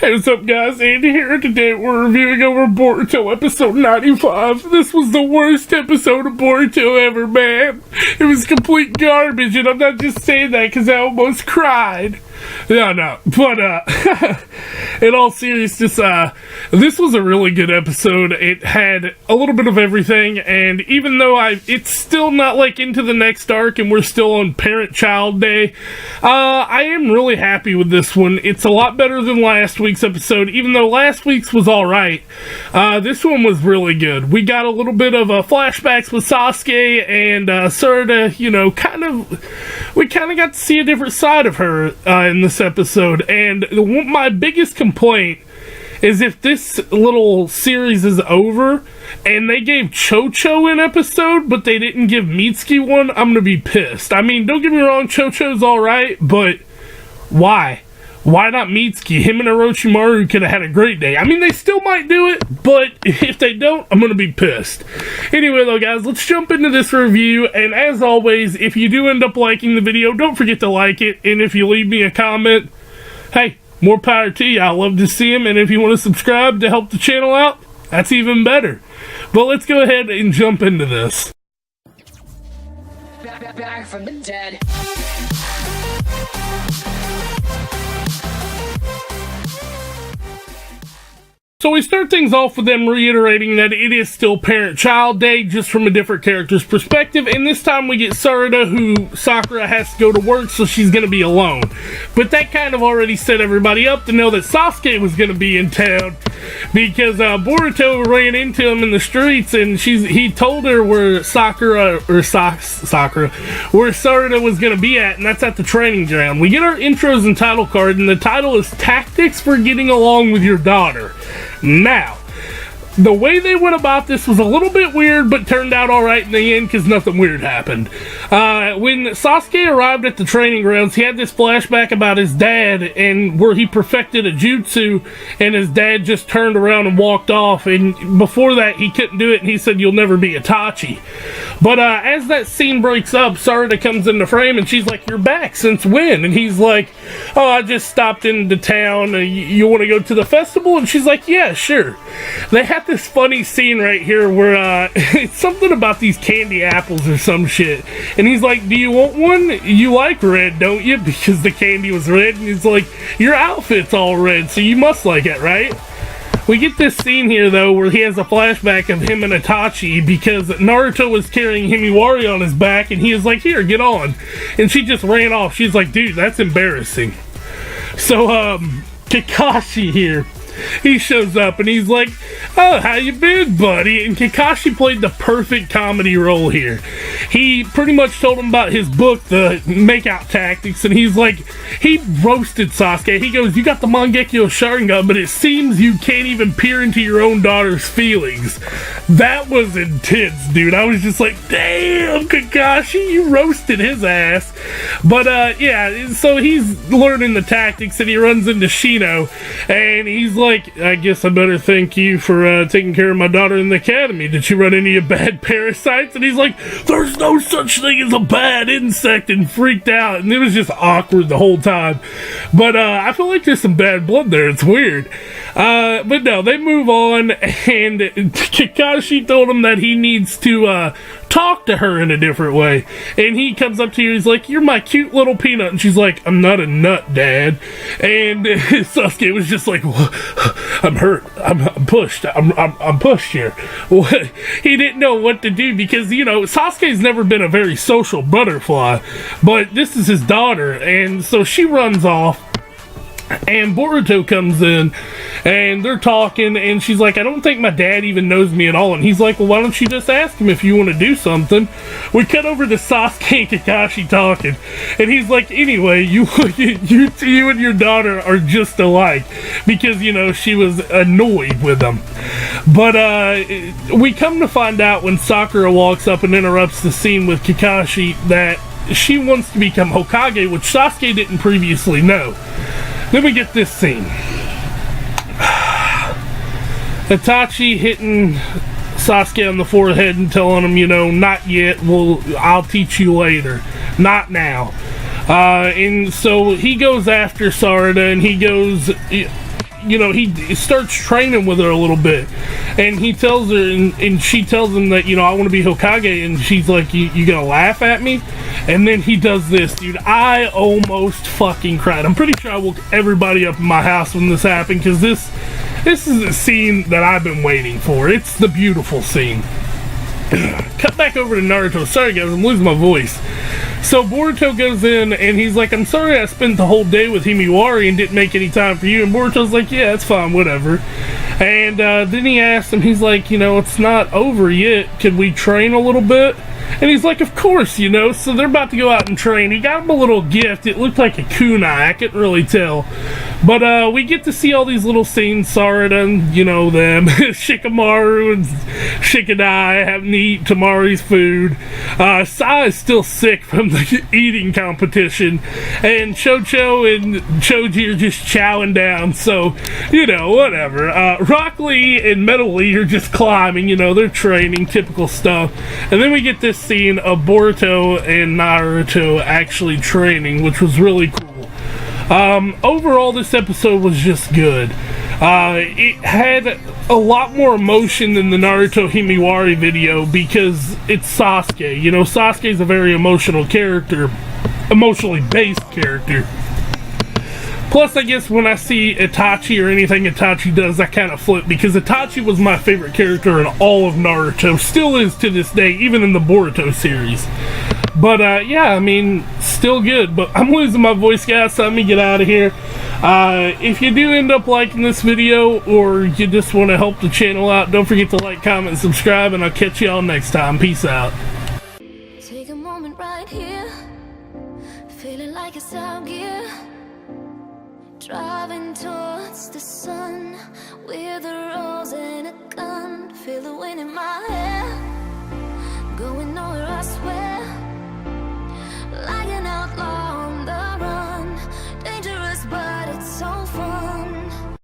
Hey, what's up, guys? Andy here. Today we're reviewing over Boruto episode 95. This was the worst episode of Boruto ever, man. It was complete garbage, and I'm not just saying that because I almost cried. No. But, in all seriousness, this was a really good episode. It had a little bit of everything, and even though it's still not, like, into the next arc, and we're still on Parent-Child Day, I am really happy with this one. It's a lot better than last week's episode, even though last week's was alright. This one was really good. We got a little bit of, flashbacks with Sasuke and, Sarada, we kind of got to see a different side of her, in this episode, and my biggest complaint is if this little series is over and they gave Chocho an episode but they didn't give Mitsuki one, I'm gonna be pissed. I mean, don't get me wrong, Chocho's alright, but why not Mitsuki? Him and Orochimaru could have had a great day. I mean, they still might do it, but if they don't, I'm gonna be pissed. Anyway, though, guys, let's jump into this review, and as always, if you do end up liking the video, don't forget to like it, and if you leave me a comment, hey, more power to you. I love to see them, and if you want to subscribe to help the channel out, that's even better. But let's go ahead and jump into this. Back from the dead. So we start things off with them reiterating that it is still Parent-Child Day, just from a different character's perspective, and this time we get Sarada, who Sakura has to go to work, so she's going to be alone. But that kind of already set everybody up to know that Sasuke was going to be in town, because Boruto ran into him in the streets, and he told her where Sarada was going to be at, and that's at the training ground. We get our intros and title card, and the title is Tactics for Getting Along with Your Daughter. Now, the way they went about this was a little bit weird, but turned out alright in the end because nothing weird happened. When Sasuke arrived at the training grounds, he had this flashback about his dad and where he perfected a jutsu, and his dad just turned around and walked off, and before that he couldn't do it, and he said, "You'll never be Itachi." But as that scene breaks up, Sarada comes into frame, and she's like, "You're back, since when?" And he's like, "Oh, I just stopped into town, you want to go to the festival?" And she's like, "Yeah, sure." They had this funny scene right here where it's something about these candy apples or some shit, and he's like, "Do you want one? You like red, don't you?" Because the candy was red, and he's like, "Your outfit's all red, so you must like it, right?" We get this scene here, though, where he has a flashback of him and Itachi because Naruto was carrying Himiwari on his back, and he was like, "Here, get on." And she just ran off. She's like, "Dude, that's embarrassing." So, Kakashi here, he shows up and he's like, "Oh, how you been, buddy?" And Kakashi played the perfect comedy role here. He pretty much told him about his book, The Makeout Tactics, and he's like, he roasted Sasuke. He goes, "You got the Mangekyo Sharingan, but it seems you can't even peer into your own daughter's feelings." That was intense, dude. I was just like, damn, Kakashi, you roasted his ass. But, yeah, so he's learning the tactics, and he runs into Shino, and he's like, "I guess I better thank you for taking care of my daughter in the academy. Did she run any bad parasites?" And he's like, "There's no such thing as a bad insect," and freaked out, and it was just awkward the whole time. But I feel like there's some bad blood there. It's weird. But no, they move on, and Kakashi told him that he needs to talk to her in a different way. And he comes up to her, he's like, "You're my cute little peanut." And she's like, "I'm not a nut, Dad." And Sasuke was just like, "I'm hurt. I'm pushed. I'm pushed here." He didn't know what to do because, Sasuke's never been a very social butterfly, but this is his daughter, and so she runs off. And Boruto comes in, and they're talking, and she's like, "I don't think my dad even knows me at all." And he's like, "Well, why don't you just ask him if you want to do something?" We cut over to Sasuke and Kakashi talking, and he's like, "Anyway, you and your daughter are just alike," because, she was annoyed with him. But we come to find out when Sakura walks up and interrupts the scene with Kakashi that she wants to become Hokage, which Sasuke didn't previously know. Then we get this scene. Itachi hitting Sasuke on the forehead and telling him, "Not yet, I'll teach you later. Not now." And so he goes after Sarada, and he goes, you know, he starts training with her a little bit, and he tells her, and she tells him that, you know, I want to be Hokage, and she's like, you gonna laugh at me? And then he does this, dude. I almost fucking cried. I'm pretty sure I woke everybody up in my house when this happened, because this is a scene that I've been waiting for. It's the beautiful scene. Cut back over to Naruto. Sorry guys, I'm losing my voice. So Boruto goes in and he's like, I'm sorry I spent the whole day with Himiwari and didn't make any time for you. And Boruto's like, yeah, it's fine, whatever. And then he asks him, he's like, you know, it's not over yet. Could we train a little bit? And he's like, of course, you know. So they're about to go out and train. He got him a little gift. It looked like a kunai. I couldn't really tell. But we get to see all these little scenes. Sarada and, you know, them. Shikamaru and Shikadai having to eat Tamari's food. Sai is still sick from the eating competition. And Chocho and Choji are just chowing down. So, you know, whatever. Rock Lee and Metal Lee are just climbing. You know, they're training. Typical stuff. And then we get this scene of Boruto and Naruto actually training, which was really cool. Overall, this episode was just good. It had a lot more emotion than the Naruto Himiwari video because it's Sasuke. You know, Sasuke's a very emotional character, emotionally based character. Plus, I guess when I see Itachi or anything Itachi does, I kind of flip, because Itachi was my favorite character in all of Naruto. Still is to this day, even in the Boruto series. But, yeah, I mean, still good. But I'm losing my voice, guys, so let me get out of here. If you do end up liking this video, or you just want to help the channel out, don't forget to like, comment, and subscribe, and I'll catch y'all next time. Peace out. Take a moment right here, feeling like it's out gear. Driving towards the sun with a rose and a gun. Feel the wind in my hair, going nowhere.